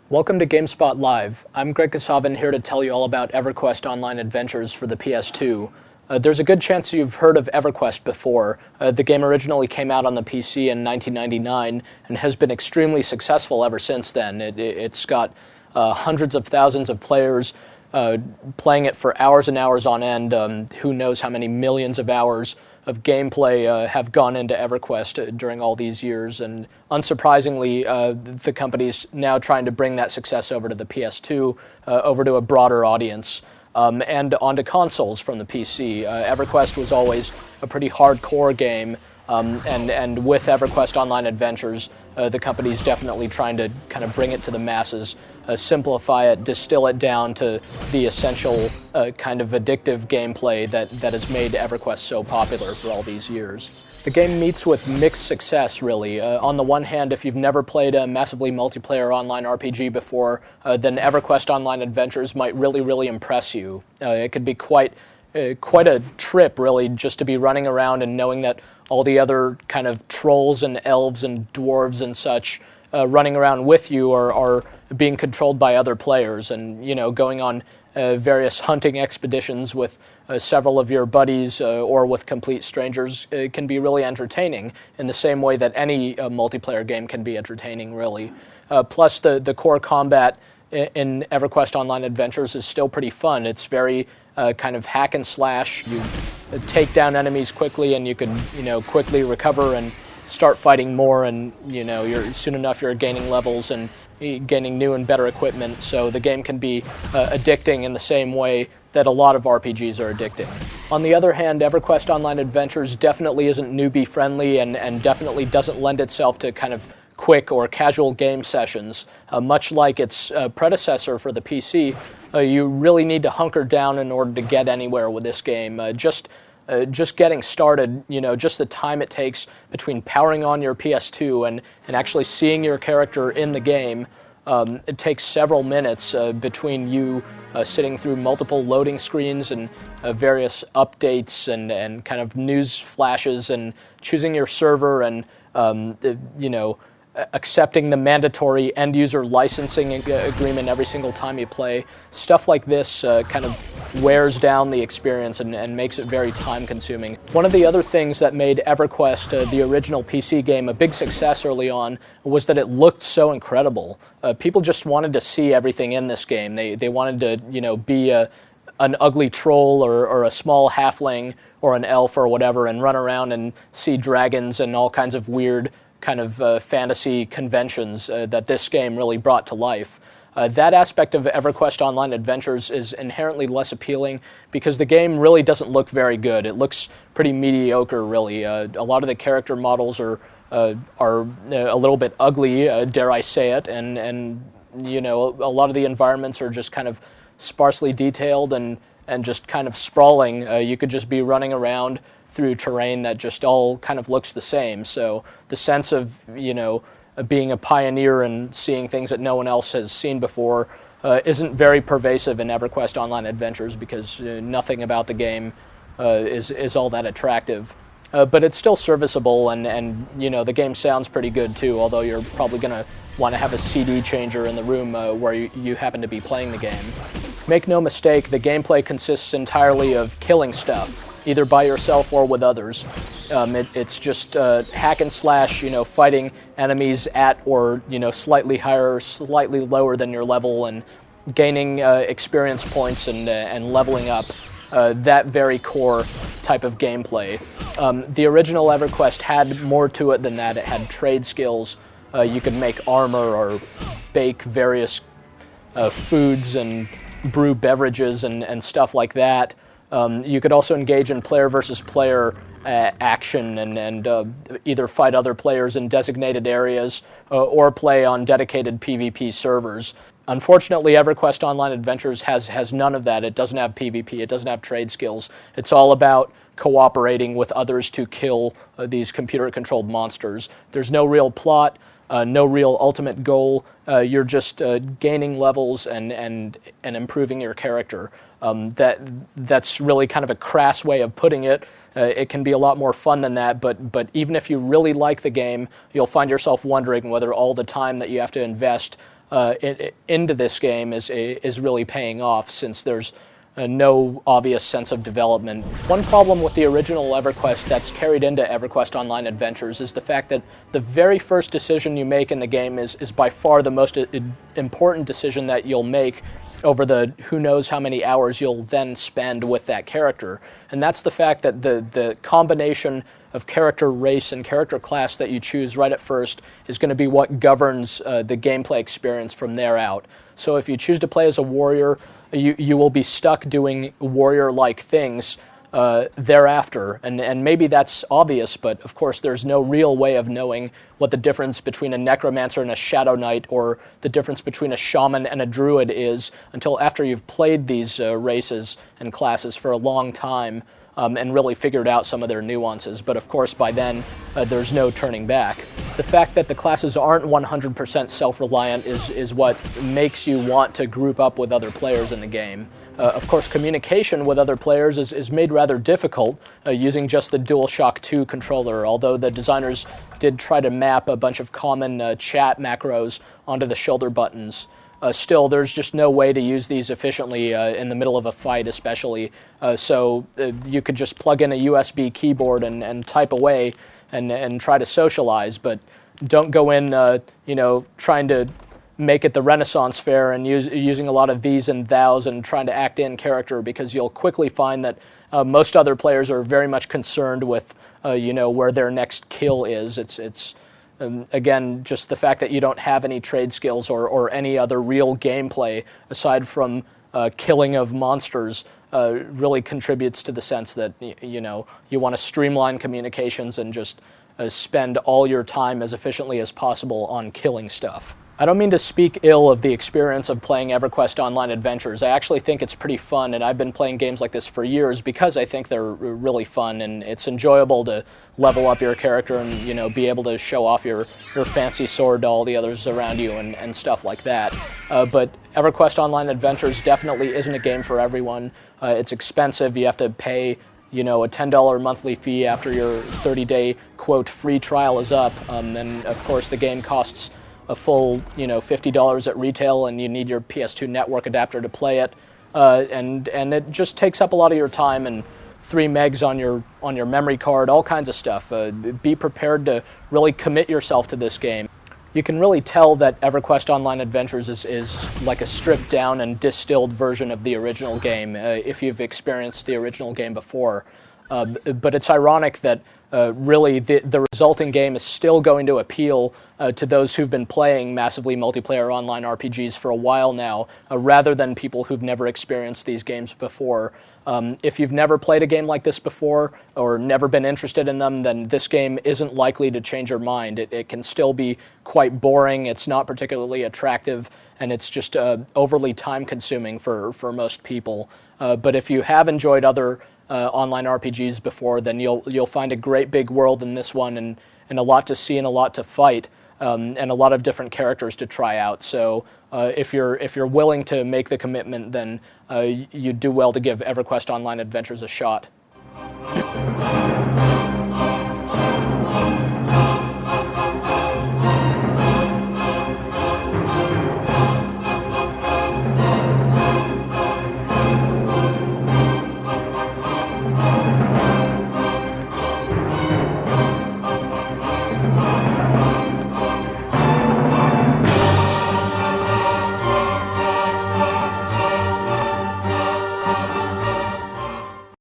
Welcome to GameSpot Live. I'm Greg Kasavin here to tell you all about Everquest Online Adventures for the PS2. There's a good chance you've heard of Everquest before. The game originally came out on the PC in 1999 and has been extremely successful ever since then. It's got hundreds of thousands of players playing it for hours and hours on end. Who knows how many millions of hours of gameplay have gone into Everquest during all these years, and unsurprisingly, the company's now trying to bring that success over to the PS2, over to a broader audience, and onto consoles from the PC. Everquest was always a pretty hardcore game, and with Everquest Online Adventures, the company's definitely trying to kind of bring it to the masses, simplify it, distill it down to the essential kind of addictive gameplay that has made Everquest so popular for all these years. The game meets with mixed success, really. On the one hand, if you've never played a massively multiplayer online RPG before, then Everquest Online Adventures might really impress you. It could be quite a trip, really, just to be running around and knowing that all the other kind of trolls and elves and dwarves and such running around with you are being controlled by other players, and going on various hunting expeditions with several of your buddies or with complete strangers can be really entertaining in the same way that any multiplayer game can be entertaining, really. Plus, the core combat in Everquest Online Adventures is still pretty fun. It's very kind of hack and slash. You take down enemies quickly, and you can quickly recover and start fighting more, and you're gaining levels and gaining new and better equipment. So the game can be addicting in the same way that a lot of RPGs are addicting. On the other hand, Everquest Online Adventures definitely isn't newbie friendly, and definitely doesn't lend itself to kind of quick or casual game sessions. Much like its predecessor for the PC, you really need to hunker down in order to get anywhere with this game. Just getting started, just the time it takes between powering on your PS2 and actually seeing your character in the game, it takes several minutes between you sitting through multiple loading screens and various updates and kind of news flashes and choosing your server and, accepting the mandatory end-user licensing agreement every single time you play. Stuff like this kind of wears down the experience and makes it very time-consuming. One of the other things that made Everquest, the original PC game, a big success early on was that it looked so incredible. People just wanted to see everything in this game. They wanted to, be an ugly troll or a small halfling or an elf or whatever and run around and see dragons and all kinds of weird kind of fantasy conventions that this game really brought to life. That aspect of Everquest Online Adventures is inherently less appealing because the game really doesn't look very good. It looks pretty mediocre, really. A lot of the character models are a little bit ugly, dare I say it, and a lot of the environments are just kind of sparsely detailed and just kind of sprawling. You could just be running around through terrain that just all kind of looks the same. So the sense of, being a pioneer and seeing things that no one else has seen before isn't very pervasive in Everquest Online Adventures because nothing about the game is all that attractive. But it's still serviceable, and the game sounds pretty good too, although you're probably going to want to have a CD changer in the room where you happen to be playing the game. Make no mistake, the gameplay consists entirely of killing stuff, either by yourself or with others. It's just hack and slash, fighting enemies at or slightly higher, slightly lower than your level, and gaining experience points and leveling up. That very core type of gameplay. The original EverQuest had more to it than that. It had trade skills. You could make armor or bake various foods and brew beverages and stuff like that. You could also engage in player versus player action and either fight other players in designated areas or play on dedicated PvP servers. Unfortunately, EverQuest Online Adventures has none of that. It doesn't have PvP. It doesn't have trade skills. It's all about cooperating with others to kill these computer-controlled monsters. There's no real plot, no real ultimate goal. You're just gaining levels and improving your character. That's really kind of a crass way of putting it. It can be a lot more fun than that, but even if you really like the game, you'll find yourself wondering whether all the time that you have to invest into this game is really paying off, since there's no obvious sense of development. One problem with the original EverQuest that's carried into EverQuest Online Adventures is the fact that the very first decision you make in the game is by far the most important decision that you'll make over the who knows how many hours you'll then spend with that character. And that's the fact that the combination of character race and character class that you choose right at first is going to be what governs the gameplay experience from there out. So if you choose to play as a warrior, you will be stuck doing warrior-like things thereafter. And maybe that's obvious, but of course there's no real way of knowing what the difference between a necromancer and a shadow knight, or the difference between a shaman and a druid is, until after you've played these races and classes for a long time and really figured out some of their nuances. But of course by then there's no turning back. The fact that the classes aren't 100% self-reliant is what makes you want to group up with other players in the game. Of course, communication with other players is made rather difficult using just the DualShock 2 controller, although the designers did try to map a bunch of common chat macros onto the shoulder buttons. Still, there's just no way to use these efficiently in the middle of a fight, especially. So you could just plug in a USB keyboard and type away and try to socialize, but don't go in, trying to make it the Renaissance Fair and using a lot of these and thous and trying to act in character, because you'll quickly find that most other players are very much concerned with, where their next kill is. It's again, just the fact that you don't have any trade skills or any other real gameplay aside from killing of monsters really contributes to the sense that, you want to streamline communications and just spend all your time as efficiently as possible on killing stuff. I don't mean to speak ill of the experience of playing EverQuest Online Adventures. I actually think it's pretty fun, and I've been playing games like this for years because I think they're really fun, and it's enjoyable to level up your character and be able to show off your fancy sword to all the others around you and stuff like that. But EverQuest Online Adventures definitely isn't a game for everyone. It's expensive. You have to pay a $10 monthly fee after your 30-day, quote, free trial is up. And of course the game costs a full, $50 at retail, and you need your PS2 network adapter to play it. And it just takes up a lot of your time, and 3 megs on your memory card, all kinds of stuff. Be prepared to really commit yourself to this game. You can really tell that EverQuest Online Adventures is like a stripped down and distilled version of the original game, if you've experienced the original game before. But it's ironic that really the resulting game is still going to appeal to those who've been playing massively multiplayer online RPGs for a while now, rather than people who've never experienced these games before. If you've never played a game like this before or never been interested in them, then this game isn't likely to change your mind. It can still be quite boring, it's not particularly attractive, and it's just overly time-consuming for most people. But if you have enjoyed other online RPGs before, then you'll find a great big world in this one, and a lot to see and a lot to fight, and a lot of different characters to try out. So if you're willing to make the commitment, then you do well to give EverQuest Online Adventures a shot.